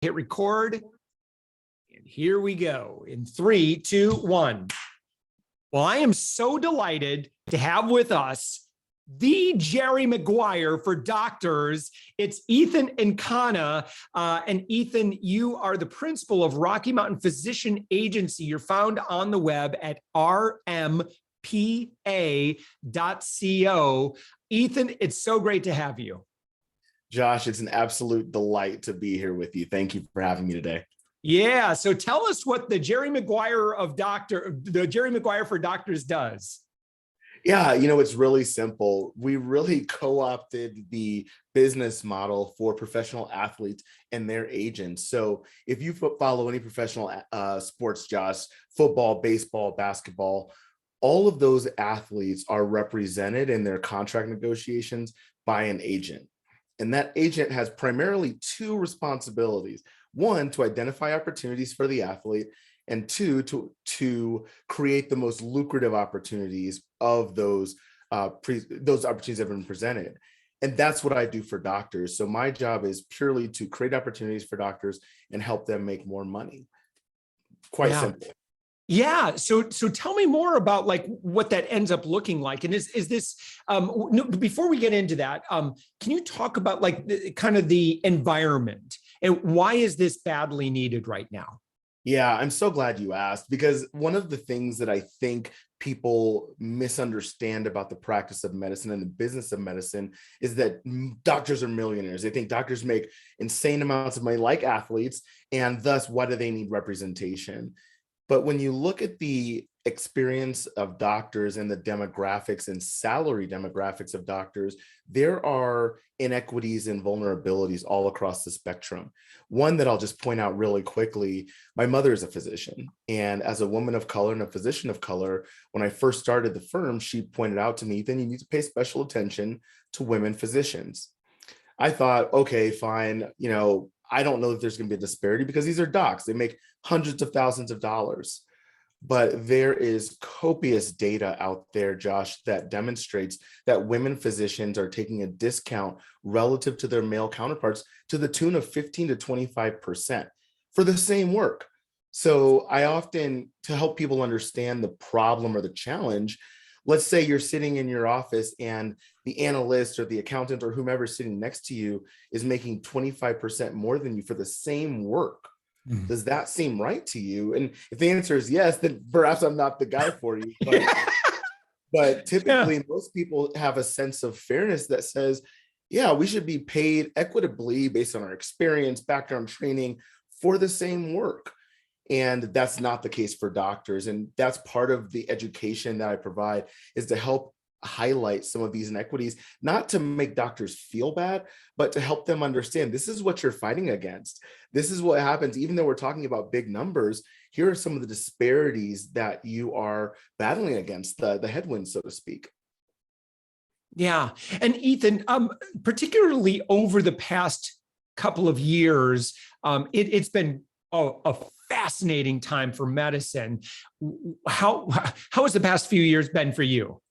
hit record, and here we go in 3, 2, 1. Well, I am so delighted to have with us the Jerry Maguire for doctors. It's Ethan and Kana. And Ethan, you are the principal of Rocky Mountain Physician Agency. You're found on the web at rmpa.co. Ethan, it's so great to have you. Josh, it's an absolute delight to be here with you. Thank you for having me today. Yeah. So tell us what the Jerry Maguire for doctors does. Yeah, it's really simple. We really co-opted the business model for professional athletes and their agents. So if you follow any professional sports, Josh, football, baseball, basketball, all of those athletes are represented in their contract negotiations by an agent. And that agent has primarily two responsibilities. One, to identify opportunities for the athlete, and two, to create the most lucrative opportunities of those opportunities that have been presented. And that's what I do for doctors. So my job is purely to create opportunities for doctors and help them make more money. Quite simple. Yeah. So tell me more about like what that ends up looking like. And is this, before we get into that, can you talk about like the environment and why is this badly needed right now? Yeah, I'm so glad you asked, because one of the things that I think people misunderstand about the practice of medicine and the business of medicine is that doctors are millionaires. They think doctors make insane amounts of money like athletes, and thus, why do they need representation? But when you look at the experience of doctors and the demographics and salary demographics of doctors, there are inequities and vulnerabilities all across the spectrum. One that I'll just point out really quickly, my mother is a physician. And as a woman of color and a physician of color, when I first started the firm, she pointed out to me, then you need to pay special attention to women physicians. I thought, okay, fine. I don't know if there's going to be a disparity because these are docs. They make hundreds of thousands of dollars. But there is copious data out there, Josh, that demonstrates that women physicians are taking a discount relative to their male counterparts to the tune of 15 to 25% for the same work. So I often, to help people understand the problem or the challenge, let's say you're sitting in your office and the analyst or the accountant or whomever is sitting next to you is making 25% more than you for the same work. Does that seem right to you? And if the answer is yes, then perhaps I'm not the guy for you. But typically, most people have a sense of fairness that says, yeah, we should be paid equitably based on our experience, background, training for the same work. And that's not the case for doctors. And that's part of the education that I provide, is to help highlight some of these inequities, not to make doctors feel bad, but to help them understand this is what you're fighting against. This is what happens. Even though we're talking about big numbers, here are some of the disparities that you are battling against, the headwinds, so to speak. Yeah. And Ethan, particularly over the past couple of years, it's been a fascinating time for medicine. How has the past few years been for you?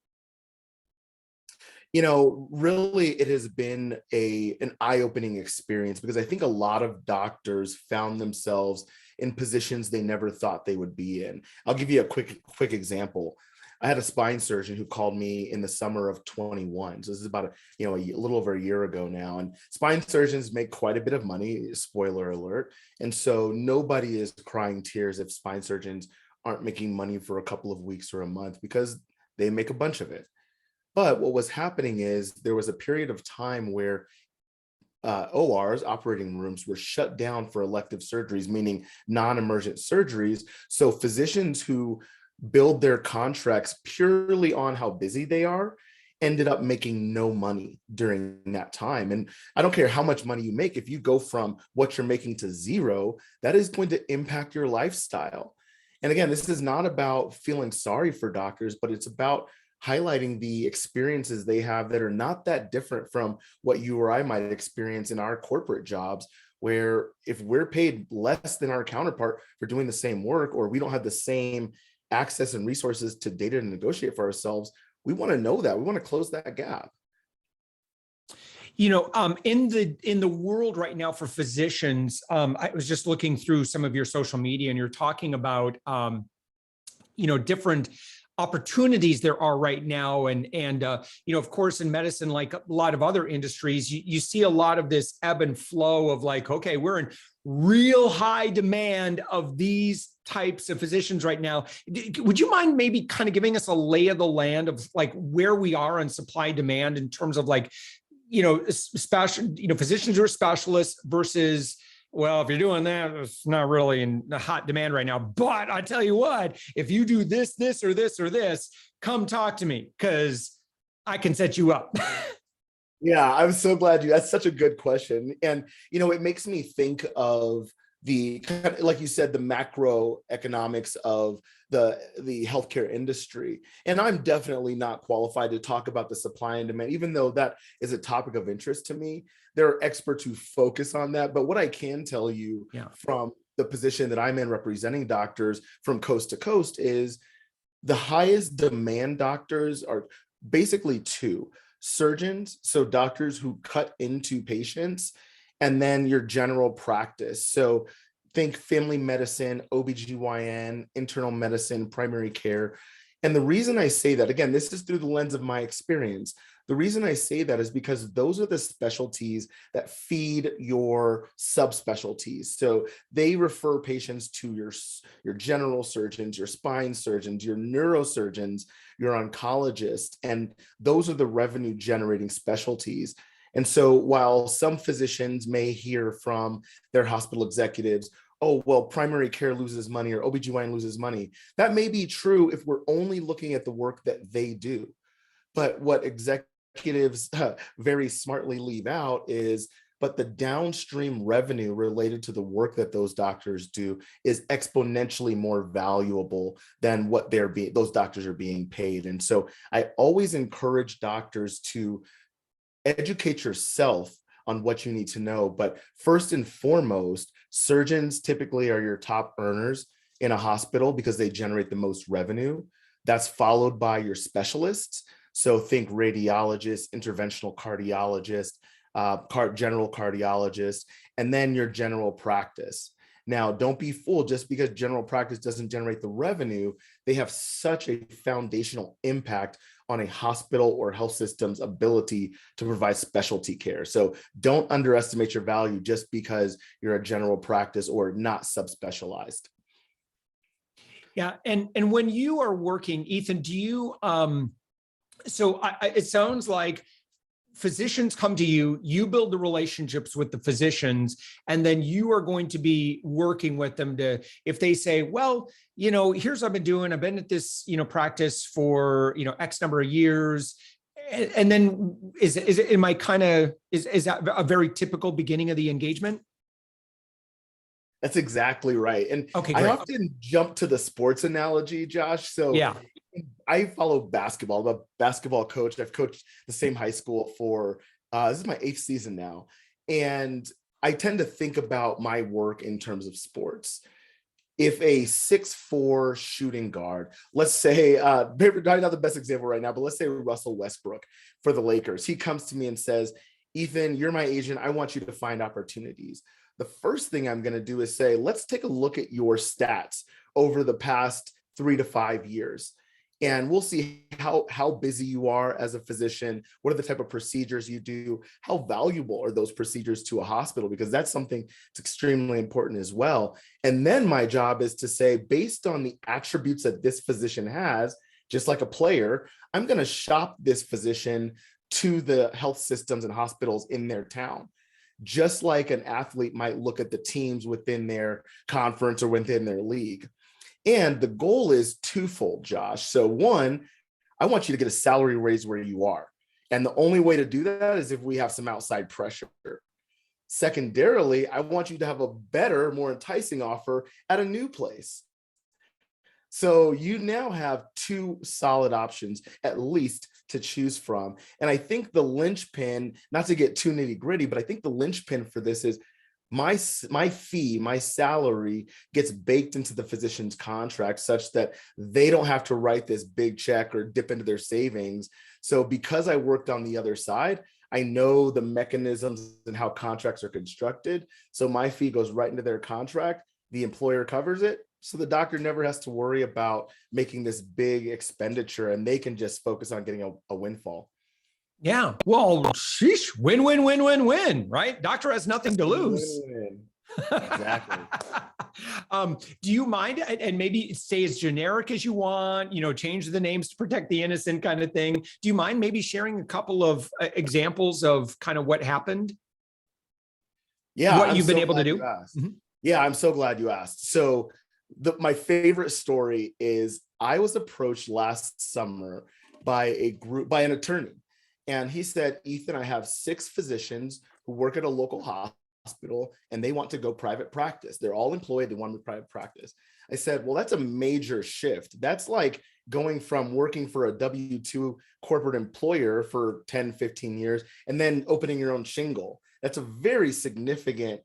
Really, it has been an eye-opening experience, because I think a lot of doctors found themselves in positions they never thought they would be in. I'll give you a quick example. I had a spine surgeon who called me in the summer of 21. So this is about a little over a year ago now. And spine surgeons make quite a bit of money, spoiler alert. And so nobody is crying tears if spine surgeons aren't making money for a couple of weeks or a month, because they make a bunch of it. But what was happening is there was a period of time where ORs, operating rooms, were shut down for elective surgeries, meaning non-emergent surgeries. So physicians who build their contracts purely on how busy they are ended up making no money during that time. And I don't care how much money you make, if you go from what you're making to zero, that is going to impact your lifestyle. And again, this is not about feeling sorry for doctors, but it's about highlighting the experiences they have that are not that different from what you or I might experience in our corporate jobs, where if we're paid less than our counterpart for doing the same work, or we don't have the same access and resources to data to negotiate for ourselves, we want to know that. We want to close that gap. In the world right now for physicians, I was just looking through some of your social media, and you're talking about, different opportunities there are right now, and of course, in medicine, like a lot of other industries, you see a lot of this ebb and flow of like, okay, we're in real high demand of these types of physicians right now. Would you mind maybe kind of giving us a lay of the land of like where we are on supply and demand in terms of like, special, physicians who are specialists versus, well, if you're doing that, it's not really in a hot demand right now. But I tell you what, if you do this, this, or this, or this, come talk to me because I can set you up. Yeah, I'm so glad that's such a good question. And, it makes me think of like you said, the macroeconomics of the healthcare industry. And I'm definitely not qualified to talk about the supply and demand, even though that is a topic of interest to me. There are experts who focus on that. But what I can tell you from the position that I'm in representing doctors from coast to coast is the highest demand doctors are basically two: surgeons, so doctors who cut into patients, and then your general practice. So think family medicine, OBGYN, internal medicine, primary care. And the reason I say that, again, this is through the lens of my experience. The reason I say that is because those are the specialties that feed your subspecialties. So they refer patients to your general surgeons, your spine surgeons, your neurosurgeons, your oncologists, and those are the revenue generating specialties. And so while some physicians may hear from their hospital executives, oh, well, primary care loses money or OBGYN loses money, that may be true if we're only looking at the work that they do. But what executives very smartly leave out is, but the downstream revenue related to the work that those doctors do is exponentially more valuable than what those doctors are being paid. And so I always encourage doctors to educate yourself on what you need to know. But first and foremost, surgeons typically are your top earners in a hospital because they generate the most revenue. That's followed by your specialists. So think radiologist, interventional cardiologist, general cardiologist, and then your general practice. Now, don't be fooled just because general practice doesn't generate the revenue. They have such a foundational impact on a hospital or health system's ability to provide specialty care. So don't underestimate your value just because you're a general practice or not subspecialized. Yeah. And when you are working, Ethan, do you, it sounds like physicians come to you, you build the relationships with the physicians, and then you are going to be working with them to, if they say, well, here's what I've been doing. I've been at this, practice for, X number of years. And then is that a very typical beginning of the engagement? That's exactly right. And okay, I often jump to the sports analogy, Josh. So yeah, I follow basketball. I'm a basketball coach. I've coached the same high school for, this is my 8th season now. And I tend to think about my work in terms of sports. If a 6'4" shooting guard, let's say, not the best example right now, but let's say Russell Westbrook for the Lakers, he comes to me and says, Ethan, you're my agent. I want you to find opportunities. The first thing I'm going to do is say, let's take a look at your stats over the past 3 to 5 years. And we'll see how busy you are as a physician. What are the type of procedures you do? How valuable are those procedures to a hospital? Because that's something that's extremely important as well. And then my job is to say, based on the attributes that this physician has, just like a player, I'm going to shop this physician to the health systems and hospitals in their town. Just like an athlete might look at the teams within their conference or within their league. And the goal is twofold, Josh. So one, I want you to get a salary raise where you are. And the only way to do that is if we have some outside pressure. Secondarily, I want you to have a better, more enticing offer at a new place. So you now have 2 solid options, at least, to choose from. And I think the linchpin, not to get too nitty gritty, but I think the linchpin for this is my fee, my salary gets baked into the physician's contract such that they don't have to write this big check or dip into their savings. So because I worked on the other side, I know the mechanisms and how contracts are constructed. So my fee goes right into their contract. The employer covers it. So the doctor never has to worry about making this big expenditure, and they can just focus on getting a windfall. Yeah. Well, sheesh, win, win, win, win, win, right? Doctor has nothing to lose. Win-win. Exactly. Do you mind, and maybe stay as generic as you want, change the names to protect the innocent kind of thing. Do you mind maybe sharing a couple of examples of kind of what happened? Yeah. What you've been able to do? Mhm. Yeah, I'm so glad you asked. So my favorite story is I was approached last summer by an attorney. And he said, Ethan, I have 6 physicians who work at a local hospital and they want to go private practice. They're all employed. They want to private practice. I said, well, that's a major shift. That's like going from working for a W-2 corporate employer for 10, 15 years and then opening your own shingle. That's a very significant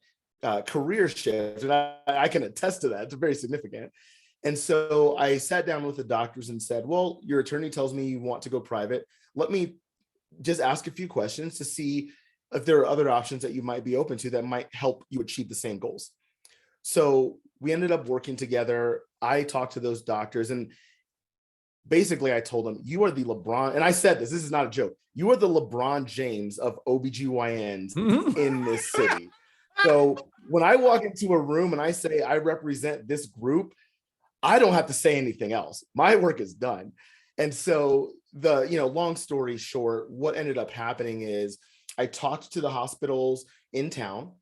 career shift. And I can attest to that. It's very significant. And so I sat down with the doctors and said, well, your attorney tells me you want to go private. Let me just ask a few questions to see if there are other options that you might be open to that might help you achieve the same goals. So we ended up working together. I talked to those doctors and basically I told them, you are the LeBron, and I said this is not a joke. You are the LeBron James of OBGYNs in this city. So when I walk into a room and I say I represent this group, I don't have to say anything else. My work is done. And so long story short, what ended up happening is I talked to the hospitals in town.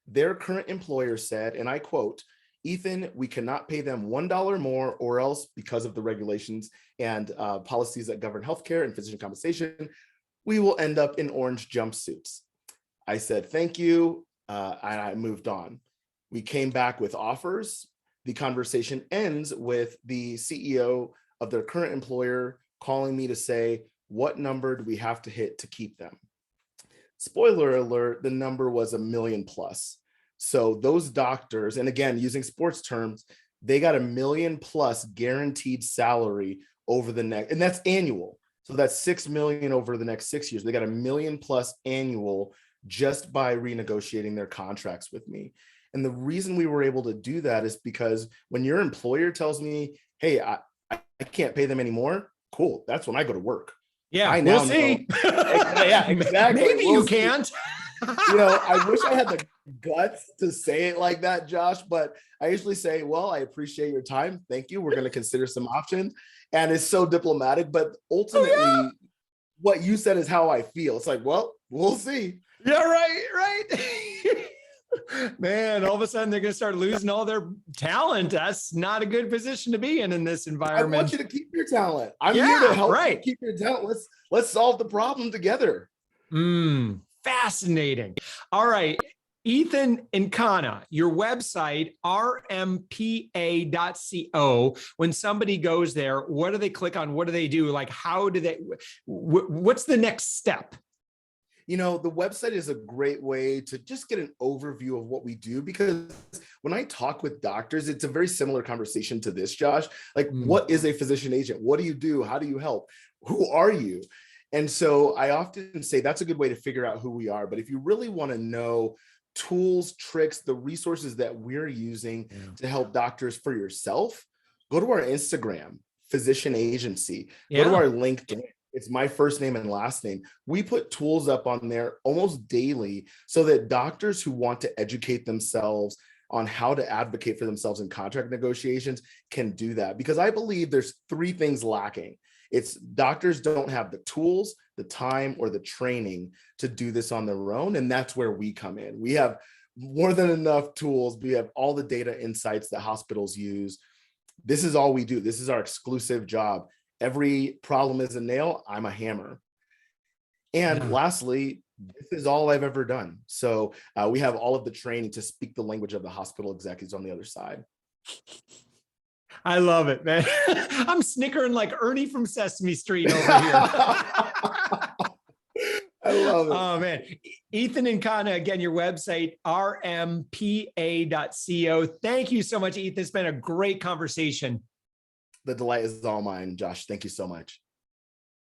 Their current employer said, and I quote, Ethan, we cannot pay them $1 more or else because of the regulations and policies that govern healthcare and physician compensation, we will end up in orange jumpsuits. I said, thank you. And I moved on. We came back with offers. The conversation ends with the CEO of their current employer calling me to say, what number do we have to hit to keep them? Spoiler alert, the number was $1 million plus. So those doctors, and again, using sports terms, they got $1 million plus guaranteed salary over the next, and that's annual. So that's $6 million over the next 6 years. They got $1 million plus annual just by renegotiating their contracts with me. And the reason we were able to do that is because when your employer tells me, hey, I can't pay them anymore, cool. That's when I go to work. Yeah, we'll see. Yeah, exactly. Maybe you can't. I wish I had the guts to say it like that, Josh, but I usually say, well, I appreciate your time. Thank you. We're going to consider some options. And it's so diplomatic, but ultimately what you said is how I feel. It's like, well, we'll see. Yeah, right. Man, all of a sudden they're going to start losing all their talent. That's not a good position to be in this environment. I want you to keep your talent. I'm here to help you keep your talent. Let's solve the problem together. Fascinating. All right. Ethan Nkana, your website, rmpa.co. When somebody goes there, what do they click on? What do they do? Like, how do they, what's the next step? The website is a great way to just get an overview of what we do, because when I talk with doctors, it's a very similar conversation to this, Josh. Like, what is a physician agent? What do you do? How do you help? Who are you? And so I often say that's a good way to figure out who we are. But if you really want to know tools, tricks, the resources that we're using to help doctors for yourself, go to our Instagram, Physician Agency, go to our LinkedIn. It's my first name and last name. We put tools up on there almost daily so that doctors who want to educate themselves on how to advocate for themselves in contract negotiations can do that. Because I believe there's 3 things lacking. It's doctors don't have the tools, the time, or the training to do this on their own. And that's where we come in. We have more than enough tools. We have all the data insights that hospitals use. This is all we do. This is our exclusive job. Every problem is a nail, I'm a hammer. And lastly, this is all I've ever done. So we have all of the training to speak the language of the hospital executives on the other side. I love it, man. I'm snickering like Ernie from Sesame Street over here. I love it. Oh, man. Ethan Nkana, again, your website, rmpa.co. Thank you so much, Ethan. It's been a great conversation. The delight is all mine, Josh. Thank you so much.